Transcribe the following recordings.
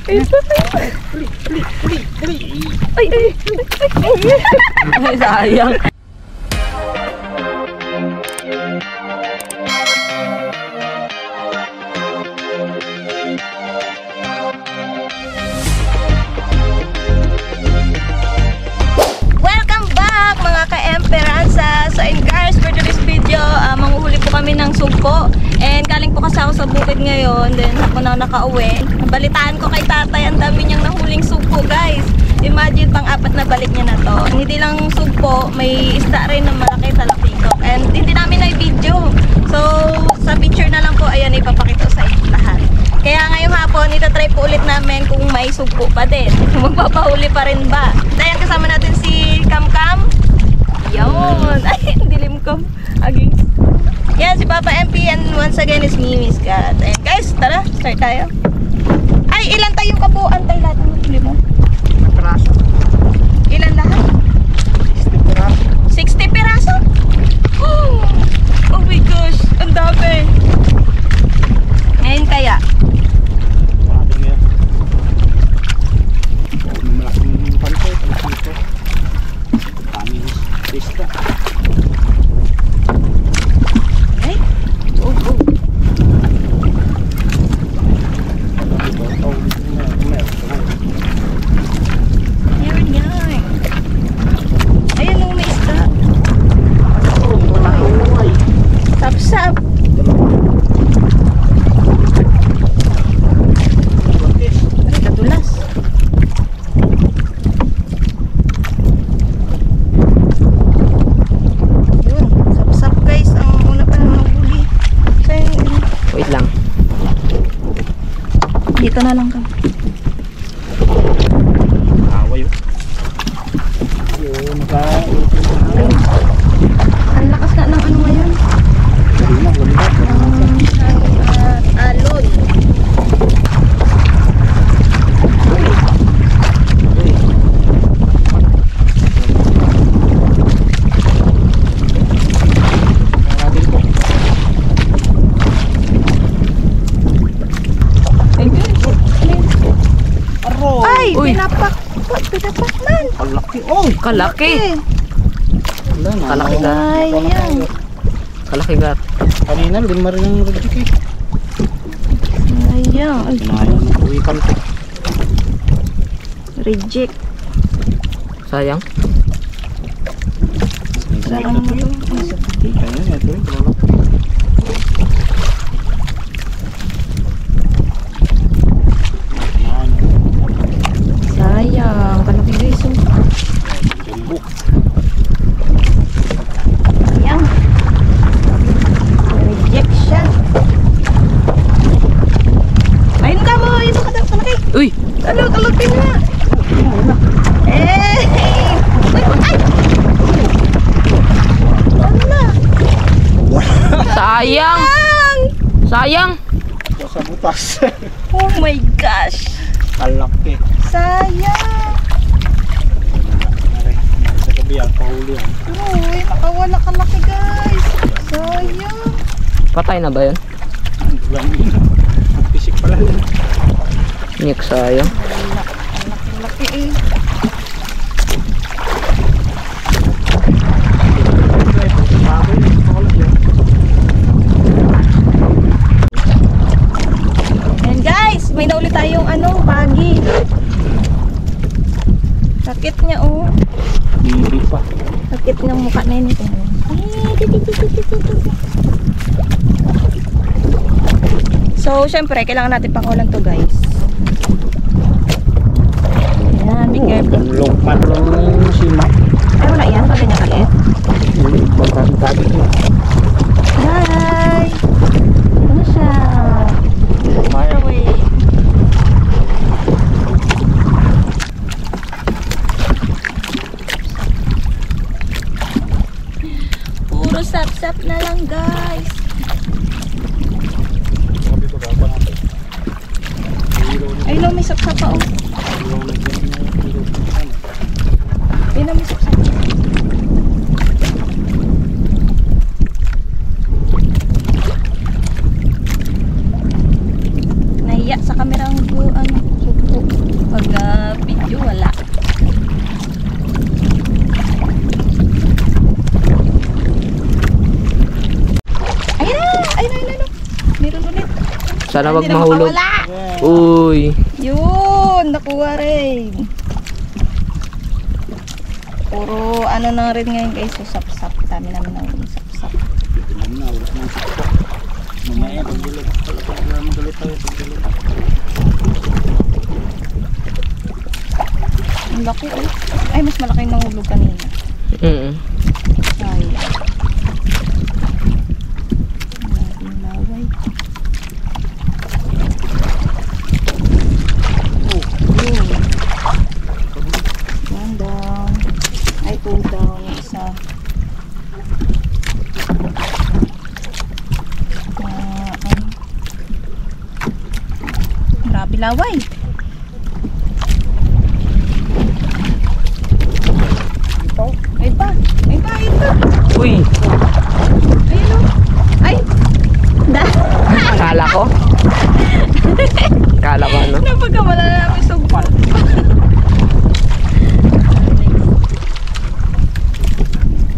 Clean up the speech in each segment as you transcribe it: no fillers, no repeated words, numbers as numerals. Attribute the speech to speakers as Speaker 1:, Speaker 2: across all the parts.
Speaker 1: Ay, sayang.
Speaker 2: Welcome back mga ka-Emperanza. So in guys, for today's video, manguhuli po kami ng sugpo. And galing po kasi ako sa bukid ngayon. Then ako na nakauwi. Nabalitaan ko kay tatay, ang dami niyang nahuling sugpo guys. Imagine pang-apat na balik niya na to. Hindi lang sugpo, may isda rin na malaki talapikok. And hindi namin na-video. So sa picture na lang po, ayan, ipapakita sa inyo lahat. Kaya ngayong hapon, itatry po ulit namin kung may sugpo pa din. Magpapahuli pa rin ba? Dahil kasama natin si Kamkam. Yun. Ay, dilim ko. Aging. Yan, si Papa MP, and once again is me, Miss Kat. Ayan guys, tara, start tayo. Ay, ilan tayong kabuuan tayo lahat ng huli mo?
Speaker 3: Piraso.
Speaker 2: Ilan lahat?
Speaker 3: 60 piraso.
Speaker 2: 60 piraso? Oh my gosh, ang dami. Ngayon kaya?
Speaker 3: Marami na yan. May malaking palito. Daming lista.
Speaker 2: Ay, oh. Meron yan. Ayan o, may isda. Sap-sap. Ay, kadulas. Yun, sap-sap guys. Ang una pa naman huli.
Speaker 1: Wait lang.
Speaker 2: Dito na lang kami.
Speaker 3: Away yun. Yun,
Speaker 2: Ang lakas na ng ano ngayon. Alon. Ay,
Speaker 1: Uy.
Speaker 2: pinapak man.
Speaker 3: Kalaki. Oh!
Speaker 1: Kalaki.
Speaker 3: Wala na.
Speaker 1: Kalaki ka.
Speaker 2: Sayang.
Speaker 1: Kalaki gat.
Speaker 3: Kanina, lima rin ang reject eh.
Speaker 2: Sayang. Ay,
Speaker 3: Pinayang uwikan ko.
Speaker 2: reject.
Speaker 1: Sayang.
Speaker 2: Sayang mo to.
Speaker 3: Kaya ito rin, kalaki. Yan.
Speaker 2: Sayang. Kalaki guys. Oh.
Speaker 3: Jumbo.
Speaker 2: Sayang. Rejection. Ayun ka mo. Ayun ka daw. Kalaki.
Speaker 1: Uy!
Speaker 2: Ano, kalaki na. Eh. Ay. Ano na?
Speaker 1: Sayang! Sayang!
Speaker 3: Ito sa butas.
Speaker 2: Oh my gosh.
Speaker 3: Kalaki.
Speaker 2: Sayang.
Speaker 3: Sa gabi ang pahuli yan.
Speaker 2: Uy, nakawala kalaki guys. Sayang.
Speaker 1: Patay na ba yun?
Speaker 3: Pisik pala yun.
Speaker 1: Nick, sayang.
Speaker 2: Ang laki eh. Ayan guys, may nauli tayong ano, pagi. Sakit niya oh.
Speaker 3: Hindi pa.
Speaker 2: Sakit ng mukha na yun. So, syempre, kailangan natin pangulan to guys. Ayan, be careful.
Speaker 3: Ang longpan lang ng sima.
Speaker 2: Ay, wala yan. Pag ganyan kalit.
Speaker 3: Hindi, magkakagagi ko.
Speaker 2: Hi! Ano siya? Far away. Puro sap-sap na lang guys. Ay no, may sap-sap pa oh. Ay no, may sap-sap.
Speaker 1: Sana wag
Speaker 2: Hindi na
Speaker 1: mahulog.
Speaker 2: makawala.
Speaker 1: Uy.
Speaker 2: Yun, nakuha rin. Puro ano na rin ngayon guys, susap-sap. Dami namin na uling sap-sap.
Speaker 3: Mamaya, pagdulit. Magalit tayo, pagdulit.
Speaker 2: Ang laki oh. Ay, mas malaki yung nahulog kanina.
Speaker 1: Mm.
Speaker 2: Sayang. Maraming laway. Yun. One down. Ay, two down. Yung isa. Grabe laway. Ay pa. Ay pa. Ay pa.
Speaker 1: Uy.
Speaker 2: Ayun o. Ay.
Speaker 1: Kala ko. Kala ko ano.
Speaker 2: Napagkamala na namin sumpal.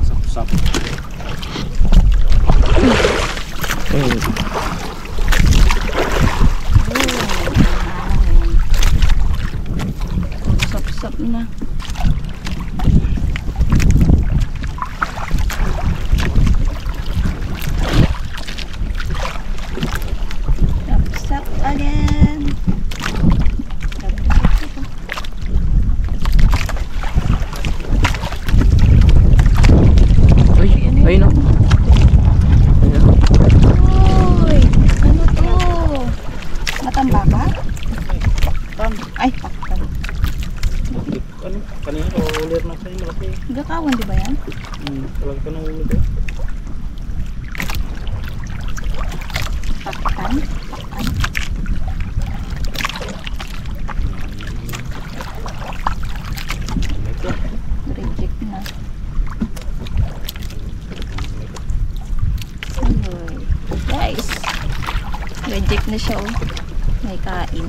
Speaker 3: Sap-sap.
Speaker 1: Mm.
Speaker 2: Sap-sap na. Sap-sap again.
Speaker 1: Uy. Ayun o. Ayun.
Speaker 2: Uy, ano to? Matambaka? Ay, paktan.
Speaker 3: Ano? Kanina ko ulit na sa'yo. Malaki.
Speaker 2: Gakawan, di ba yan?
Speaker 3: Talaga ka nang ulit.
Speaker 2: Paktan? Paktan? Reject na. Ayun. Guys, reject na siya oh. May kain.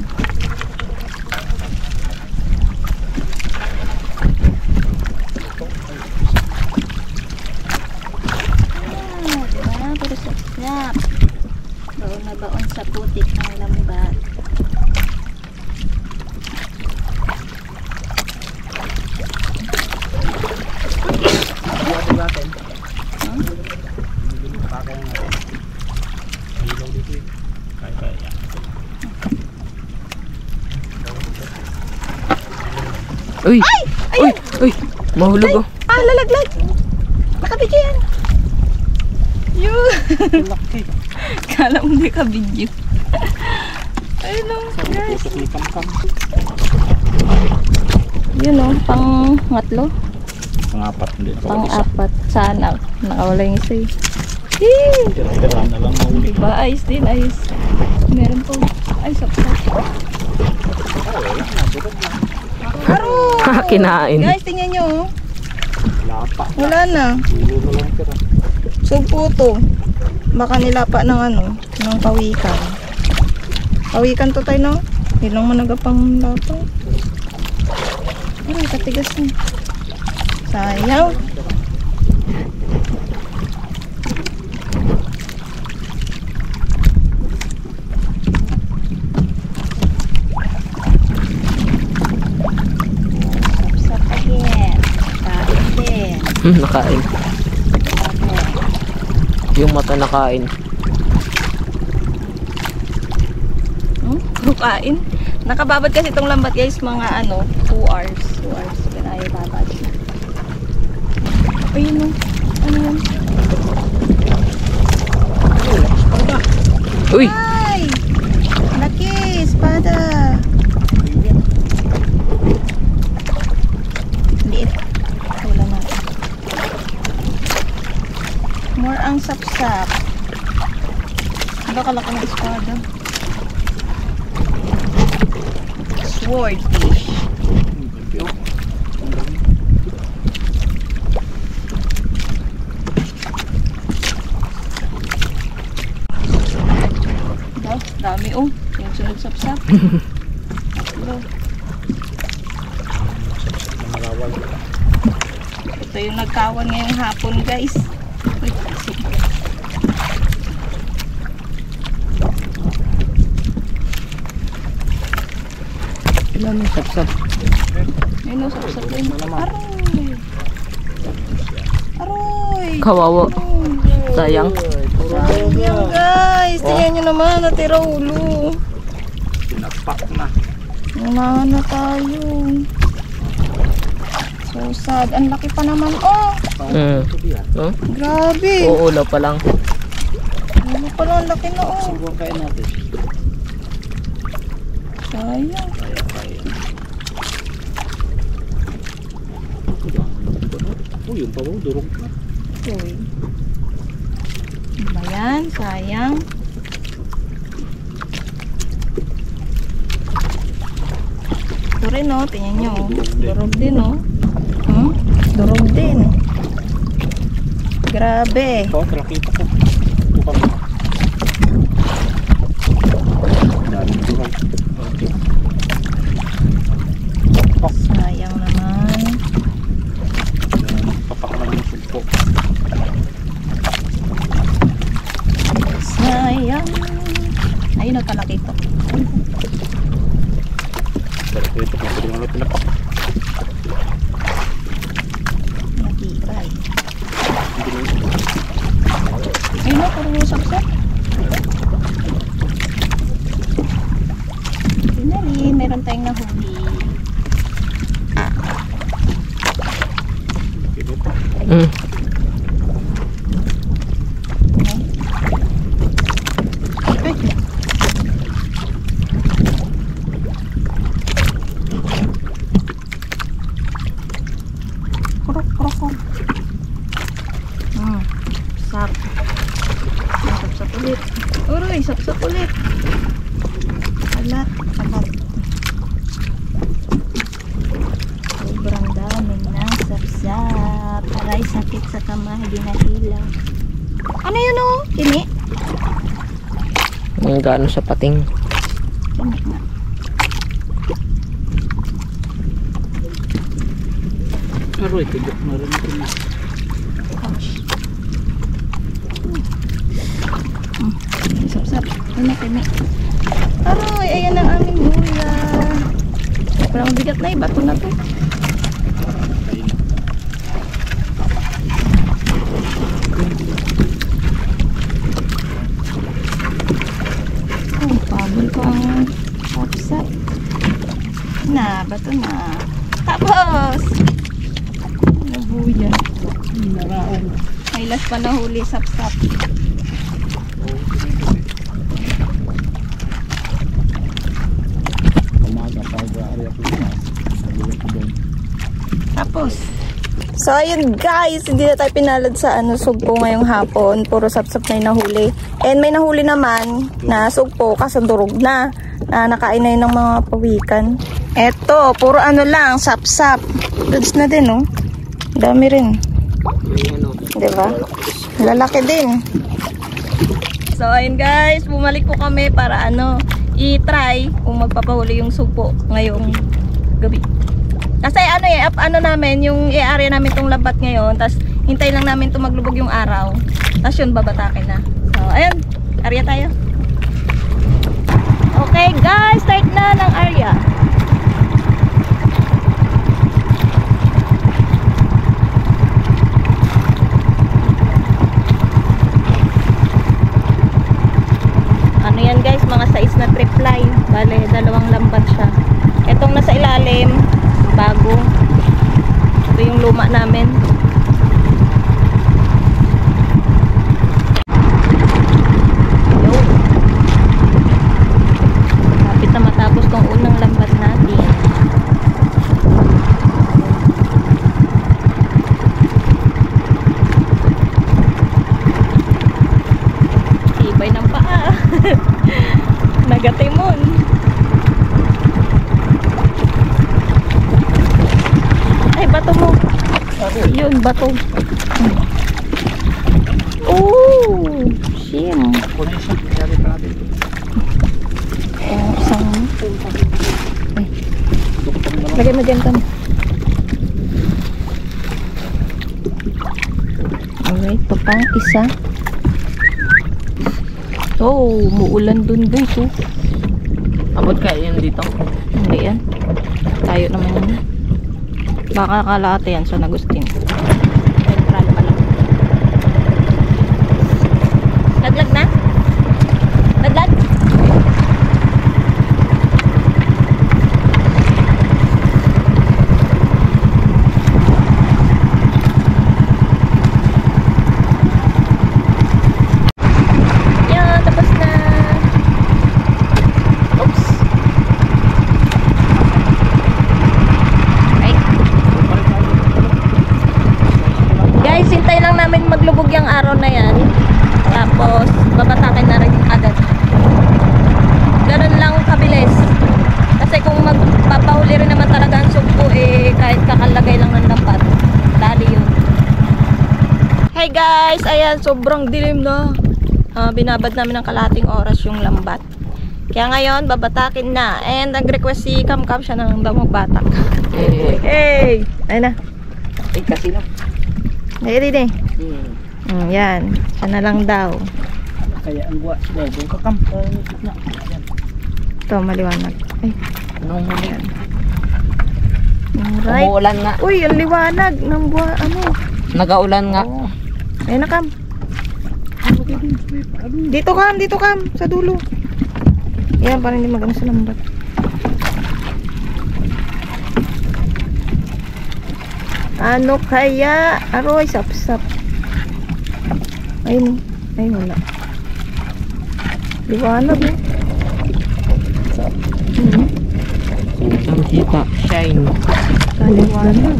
Speaker 2: Diba? Pero sarap. Baon na baon sa putik ng lambat.
Speaker 3: natin. Bibili pa kayo natin. Ilaw dito eh. Kaya yan.
Speaker 1: Uy!
Speaker 2: Ay!
Speaker 1: Uy!
Speaker 2: Ayun!
Speaker 1: Uy! Mahulog oh.
Speaker 2: Ah, lalaglag! Nakabidyo yan! Yun!
Speaker 3: Laki.
Speaker 2: Kala mo hindi ka video. Ayun o, guys.
Speaker 3: Putok ni Kamkam.
Speaker 2: Yun o, pang ngatlo.
Speaker 3: Pang-apat din.
Speaker 2: Pang apat. Sana. Nakawala yung isa eh. Yee!
Speaker 3: Tira-tira na lang mahuli.
Speaker 2: Diba? Ayos din, ayos. Meron po. Ay, sakto. Aro!
Speaker 1: Kinain.
Speaker 2: Guys, tingnan nyo oh.
Speaker 3: Lapa.
Speaker 2: Wala na.
Speaker 3: Dulo na lang tira.
Speaker 2: Sugpo to. Baka nilapa ng ano, ng pawikan. Pawikan to tayo, no? Ilang managapang lapa. Ay, katigas na. Sayang. Sapsap again. Kain din.
Speaker 1: Nakain. Yung mata nakain.
Speaker 2: Kain. Nakababad kasi itong lambat guys, mga ano, 2 hours. 2 hours. Kaya babad. Ayun o. Ano yan?
Speaker 1: Uy!
Speaker 2: Ay! Laki! Espada! Liit. Wala natin. More ang sapsap. Ano kalaki ng espada? Swordfish. Oh, dami oh. Yung sunod sapsap. Tatlo. Ito yung nagkawan ngayong hapon guys. Uy,
Speaker 1: Ilan yung sapsap?
Speaker 2: Ayun o, sapsap din. Aroy! Aroy!
Speaker 1: Kawawa. Sayang.
Speaker 2: Sayang guys! Tingnan nyo naman, natira ulo.
Speaker 3: Pinapak na.
Speaker 2: Unahan na tayo. So sad. Ang laki pa naman. Oh!
Speaker 1: No?
Speaker 2: Grabe!
Speaker 1: Uulo pa lang.
Speaker 2: Ano pala, ang laki na oh.
Speaker 3: Subukan kain natin.
Speaker 2: Sayang.
Speaker 3: Uy, yung pawaw, durog na.
Speaker 2: Uy. Ano ba yan? Sayang. Ito rin oh. Tingnan nyo oh. Durog din oh. Hmm? Durog din. Grabe.
Speaker 3: Ito, nakita ko. Ito kami. Daming durog. Okay.
Speaker 2: Sayang naman.
Speaker 3: Papak na yung sugpo.
Speaker 2: Sayang. Ayun oh, talaki ito.
Speaker 3: Pero ito kung pwede nga pinapak.
Speaker 2: Matibay. Ayun oh, puro saksak. Finally, meron tayong nahuli.
Speaker 1: Mm.
Speaker 2: Kurok, kurok, kurok. Sap. Sap-sap ulit. Uroy, sap-sap ulit. Alat, alat. Sobrang dami na sap-sap. Aray, sakit sa kamay, di na hilang. Ano yun oh? Tini?
Speaker 1: Ang gaano sa pating.
Speaker 2: Tini nga.
Speaker 3: Pero ito, meron ito na.
Speaker 2: Ouch. Sap-sap. Ano tini? Aroy, ayan ang aming hula. Parang bigat na bato na to. Oh, pabol ko ang sap-sap. Na, bato na. Tapos! Nabuyan.
Speaker 3: Naraong.
Speaker 2: May last pa na huli, sap-sap.
Speaker 3: Umaga pa sa area ko na.
Speaker 2: Tapos. So ayun guys, hindi na tayo pinalad sa sugpo ngayong hapon. Puro sapsap na yung nahuli. And may nahuli naman na sugpo kasi durog na. Nakain na yun ng mga pawikan. Eto, puro lang, sapsap. Goods na din oh. Dami rin. Diba? Lalaki din. So ayun guys, bumalik po kami para i-try kung magpapahuli yung sugpo ngayong gabi. Kasi namin, yung i-area namin itong labat ngayon, tapos hintay lang namin itong maglubog yung araw, tapos yun, babatakin na. So, ayun, area tayo. Okay guys, start na ng area. Ano yan guys, mga size na trip line. Bale, 2 lambat siya. Itong nasa ilalim, bago. Ito yung luma namin. Yo. Kapit na matapos tong unang lambat natin. Ibay ng paa. Nagatimon. Ay, bato mo. Yun, bato. Oh, shim.
Speaker 3: Kung isa, nangyari pa natin.
Speaker 2: Isang. Ay. Lagay mo dyan, Tom. Alright, ito pang isa. Oh, muulan dun guys, oh.
Speaker 1: Abot kaya yun dito.
Speaker 2: Hindi yan. Tayo naman yan. Baka kalahati yan sa Agustin. Central pa lang. Laglag na? Laglag? Yan, tapos na. Oops. Ay. Guys, hintay lang namin maglubog yung araw na yan. Tapos, babatakin na rin agad. Ganun lang kabilis. Kasi kung magpapahuli rin naman talaga ang sugpo, eh, kahit kakalagay lang ng dapat. Dali yun. Hey guys, ayan, sobrang dilim na. Binabad namin ng kalating oras yung lambat. Kaya ngayon, babatakin na. And nag-request si Kam siya ng daw magbatak. Hey! Ayun na.
Speaker 1: Eh, kasi lang.
Speaker 2: Ayun din eh. Yan. Siya na lang daw.
Speaker 3: Kaya ang buwa. Doon ka Kam. Gitna. Ayan.
Speaker 2: Ito, maliwanag. Ay.
Speaker 1: Anong huli?
Speaker 2: Alright.
Speaker 1: Umuulan nga.
Speaker 2: Uy, ang liwanag ng buwa. Ano?
Speaker 1: Nagaulan nga.
Speaker 2: Ayun na, Kam. Dito, Kam. Dito, Kam. Sa dulo. Yan, parang hindi magano sa lambat. Ano kaya? Aroy, sap-sap. Ayun. Ay, wala. Liwanag eh.
Speaker 1: Ang kita. Shine.
Speaker 2: Liwanag.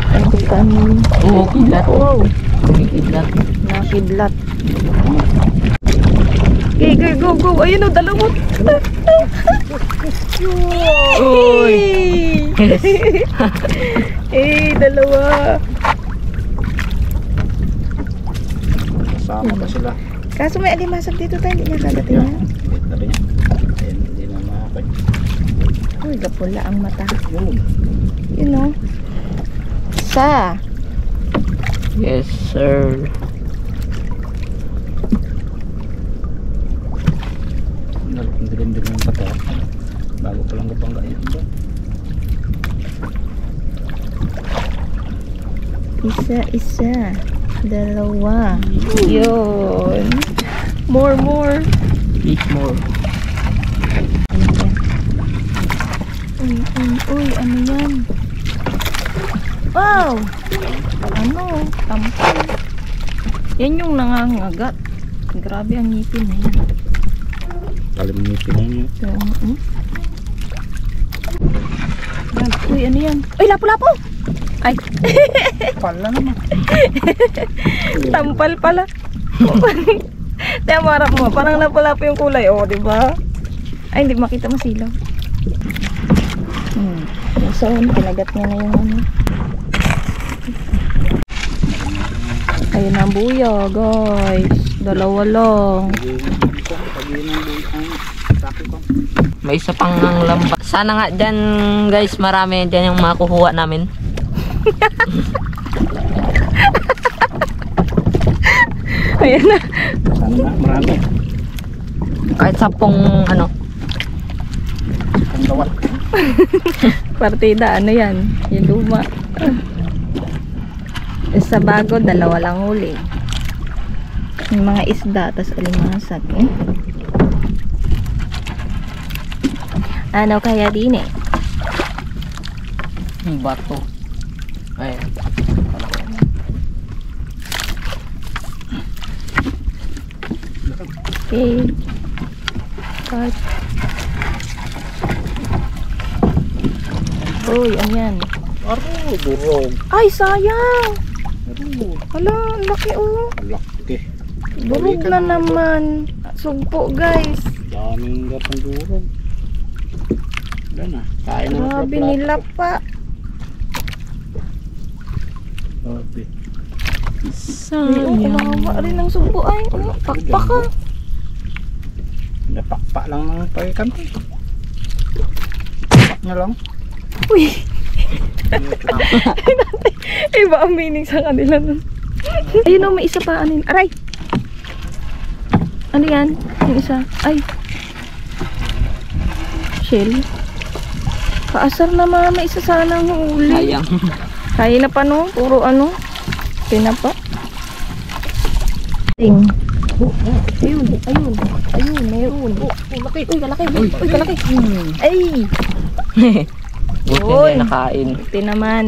Speaker 2: Ay, kami.
Speaker 1: Oo, kidlat.
Speaker 2: Wow.
Speaker 1: Kumikidlat.
Speaker 2: Nakidlat. Okay, go, go. Ayun o, dalawa.
Speaker 1: Uy. Yes.
Speaker 2: Eh, dalawa.
Speaker 3: Kasama pa sila.
Speaker 2: Kaso may alimasag dito tayo, hindi niya kagatin niya.
Speaker 3: Ito rin. Ayan, hindi na makakay.
Speaker 2: Uy, gapula ang mata.
Speaker 3: Yun.
Speaker 2: You know. Sa.
Speaker 1: Yes, sir.
Speaker 3: Ang dilim-dilim ng pata. Bago pa lang kapangga yun ba?
Speaker 2: Isa. Dalawa. Yun. More.
Speaker 1: Eat more.
Speaker 2: Uy, ano yan? Wow! Ano? Tampal. Yan yung nangangagat. Grabe ang ngipin na yan.
Speaker 3: Kalimipin na yun.
Speaker 2: Uy, ano yan? Uy, lapo-lapo! Ay,
Speaker 3: Pala naman.
Speaker 2: tampal pala. Kaya marap mo, parang lapo-lapo yung kulay. Oh, di ba? Ay, hindi makita masilaw. So, kinagat niya na yung ano. Ayun ang buya, guys. Dalawa lang.
Speaker 1: May isa pang lambat. Sana nga dyan, guys, marami dyan yung makukuha namin.
Speaker 2: Ayan na.
Speaker 3: Sana na, marami.
Speaker 1: Kahit 10 ano.
Speaker 3: Ang dawat.
Speaker 2: Partida, ano yan? Yung luma. Sa bago, dalawa lang huli. Yung mga isda, tas alimasag. Ano kaya din eh?
Speaker 1: Bato. Ay.
Speaker 2: Okay. Cut. Uy, ano yan?
Speaker 3: Aro, durog.
Speaker 2: Ay, sayang!
Speaker 3: Aro,
Speaker 2: Hala, ang laki oh.
Speaker 3: laki.
Speaker 2: Durog na naman. Sugpo, guys.
Speaker 3: Daming gatang durog. Wala na. Kaya na.
Speaker 2: Grabe nila pa.
Speaker 3: Grabe.
Speaker 2: Sayang. Kawawa rin ang sugpo ay. Pakpak ka.
Speaker 3: Napakpa lang ng pagkante. Pak niya lang.
Speaker 2: Uy. Iba ang meaning sa kanila nun. Ayun o, may isa pa. Ano yun? Aray! Ano yan? Yung isa. Ay. shell. Kaasar na mama, isa sana ang huli.
Speaker 1: Sayang.
Speaker 2: Kaya na pa no, puro ano, pinapa. Ting. Ayun, mayroon. Laki. Uy, kalaki. Uy, kalaki. Ay!
Speaker 1: Buti
Speaker 2: Yun.
Speaker 1: niya nakain.
Speaker 2: Ito naman.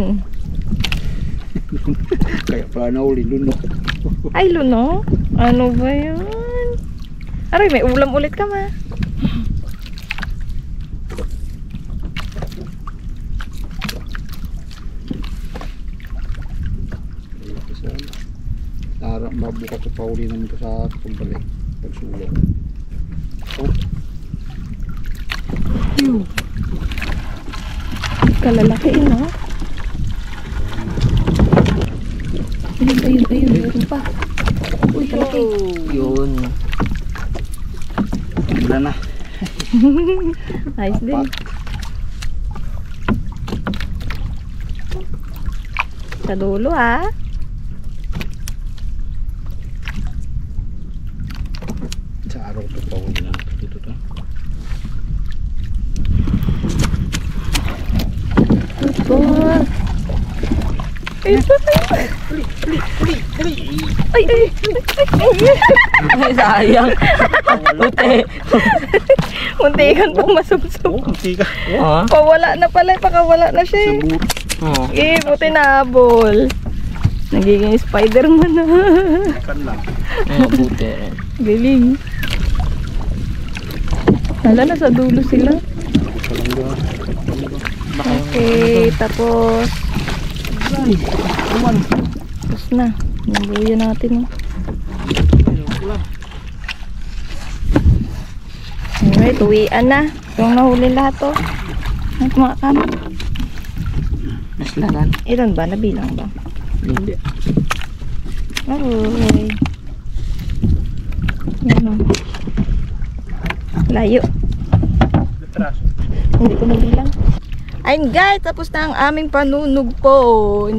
Speaker 3: Kaya pala nauli luno.
Speaker 2: Ay, luno? Ano ba yan? Aray, may ulam ulit ka ma.
Speaker 3: Tara, mabuka ko pa uli naman ito sa pagbalik. Pagsulong. Oh,
Speaker 2: Kalalaki no? Ayun, meron pa. Uy, kalaki.
Speaker 1: Yun.
Speaker 3: wala na.
Speaker 2: Nice din. Sa dulo ha.
Speaker 3: Sa araw ito pa uli lang. Dito to.
Speaker 2: Oh. Ito na. Ay.
Speaker 1: Ay, sayang. Buti.
Speaker 2: Munti kan pong masubsob.
Speaker 3: Kunti ka.
Speaker 1: Oh.
Speaker 2: Pawala na pala, pakawala na siya.
Speaker 3: Sabut.
Speaker 1: Oh.
Speaker 2: Buti na habol. Nagiging Spider-Man na.
Speaker 3: Kan lang.
Speaker 1: Buti.
Speaker 2: Galing. Hala, nasa dulo sila.
Speaker 3: Palangga.
Speaker 2: Okay, tapos tapos na. Nabuya natin. Alright, uwian na. Yung nahuli lahat to. At mga kamo.
Speaker 1: Naslagan.
Speaker 2: Ilan ba? Nabilang ba?
Speaker 1: Hindi.
Speaker 2: Okay. Yan o. Layo. Hindi ko nabilang. Ayun guys, tapos na ang aming panunog po.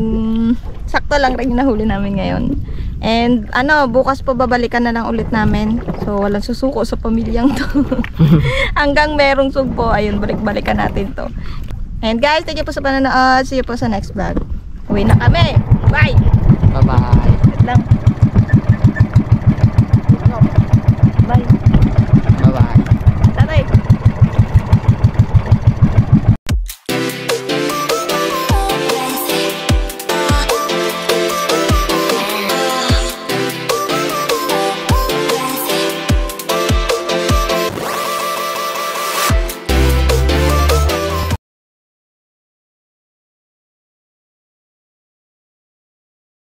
Speaker 2: Sakto lang rin yung nahuli namin ngayon. And ano, bukas po babalikan na lang ulit namin. So walang susuko sa pamilyang to. Hanggang merong sugpo, ayun, balik-balikan natin to. And guys, thank you po sa panonood. See you po sa next vlog. Uwi na kami. Bye!
Speaker 1: Bye-bye.
Speaker 2: Wait lang.